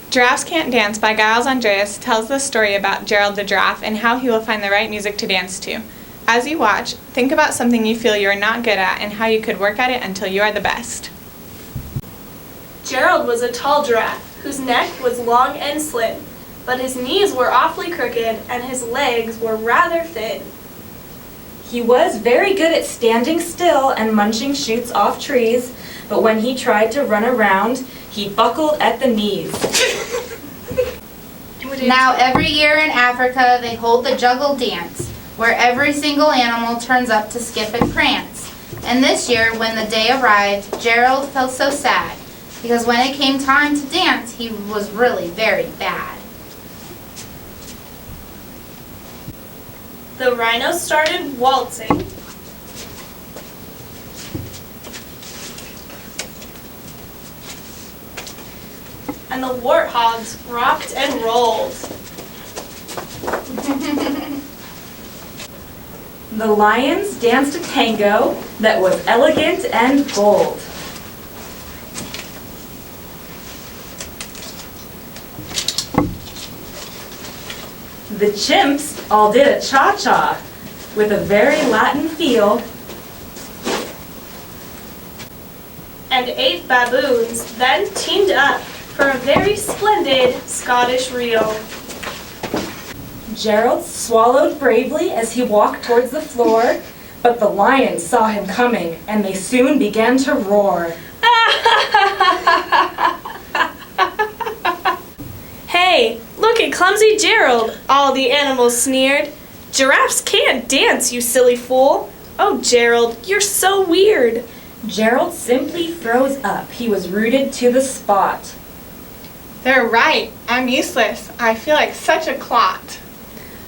Giraffes Can't Dance by Giles Andreas tells the story about Gerald the giraffe and how he will find the right music to dance to. As you watch, think about something you feel you are not good at and how you could work at it until you are the best. Gerald was a tall giraffe whose neck was long and slim, but his knees were awfully crooked and his legs were rather thin. He was very good at standing still and munching shoots off trees, but when he tried to run around, he buckled at the knees. Now every year in Africa they hold the juggle dance, where every single animal turns up to skip and prance. And this year, when the day arrived, Gerald felt so sad, because when it came time to dance, he was really very bad. The rhino started waltzing. And the warthogs rocked and rolled. The lions danced a tango that was elegant and bold. The chimps all did a cha-cha with a very Latin feel. And 8 baboons then teamed up for a very splendid Scottish reel. Gerald swallowed bravely as he walked towards the floor, but the lions saw him coming and they soon began to roar. Hey, look at clumsy Gerald, all the animals sneered. Giraffes can't dance, you silly fool. Oh, Gerald, you're so weird. Gerald simply froze up. He was rooted to the spot. They're right. I'm useless. I feel like such a clot.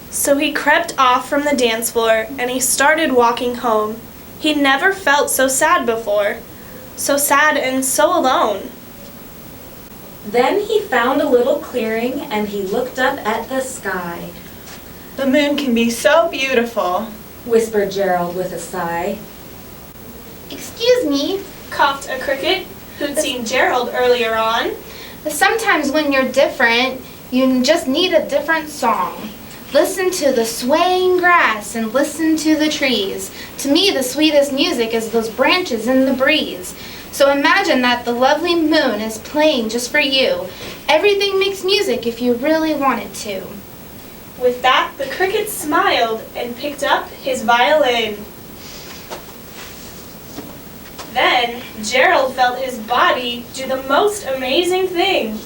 So he crept off from the dance floor and he started walking home. He'd never felt so sad before. So sad and so alone. Then he found a little clearing and he looked up at the sky. The moon can be so beautiful, Whispered Gerald with a sigh. Excuse me, Coughed a cricket who'd seen Gerald earlier on. but sometimes when you're different, you just need a different song. Listen to the swaying grass and listen to the trees. To me, the sweetest music is those branches in the breeze. So imagine that the lovely moon is playing just for you. Everything makes music if you really want it to. With that, the cricket smiled and picked up his violin. Then, Gerald felt his body do the most amazing thing.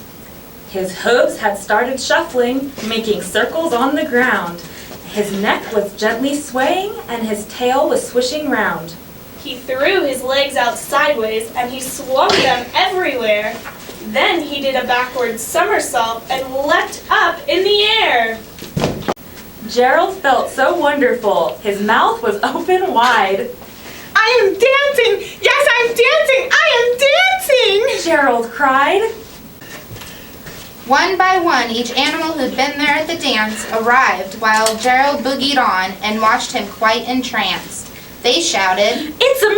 His hooves had started shuffling, making circles on the ground. His neck was gently swaying and his tail was swishing round. He threw his legs out sideways and he swung them everywhere. Then he did a backward somersault and leapt up in the air. Gerald felt so wonderful. His mouth was open wide. I am dancing! Yes, I'm dancing! I am dancing! Gerald cried. One by one, each animal who'd been there at the dance arrived while Gerald boogied on and watched him quite entranced. They shouted, It's a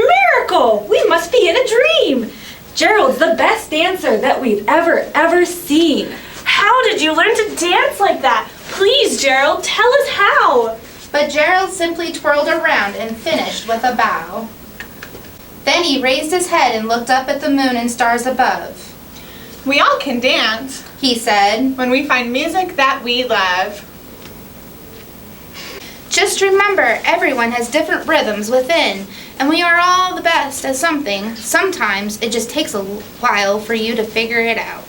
miracle! We must be in a dream! Gerald's the best dancer that we've ever seen. How did you learn to dance like that? Please, Gerald, tell us how. but Gerald simply twirled around and finished with a bow. Then he raised his head and looked up at the moon and stars above. We all can dance He said, when we find music that we love. just remember, everyone has different rhythms within, and we are all the best at something. Sometimes it just takes a while for you to figure it out.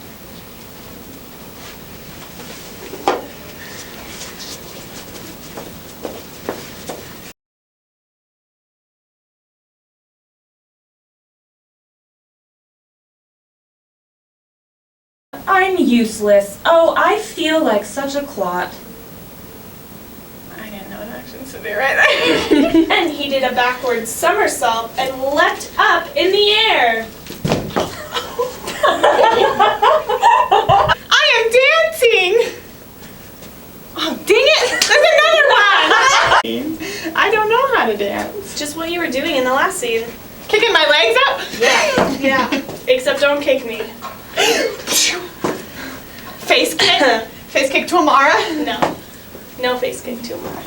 I'm useless. Oh, I feel like such a clot. I didn't know what actions to do right there. And he did a backward somersault and leapt up in the air. I am dancing! Oh, dang it! There's another one! I don't know how to dance. Just what you were doing in the last scene. Kicking my legs up? Yeah. Except don't kick me. Face kick? Face kick to Amara? No. No face kick to Amara.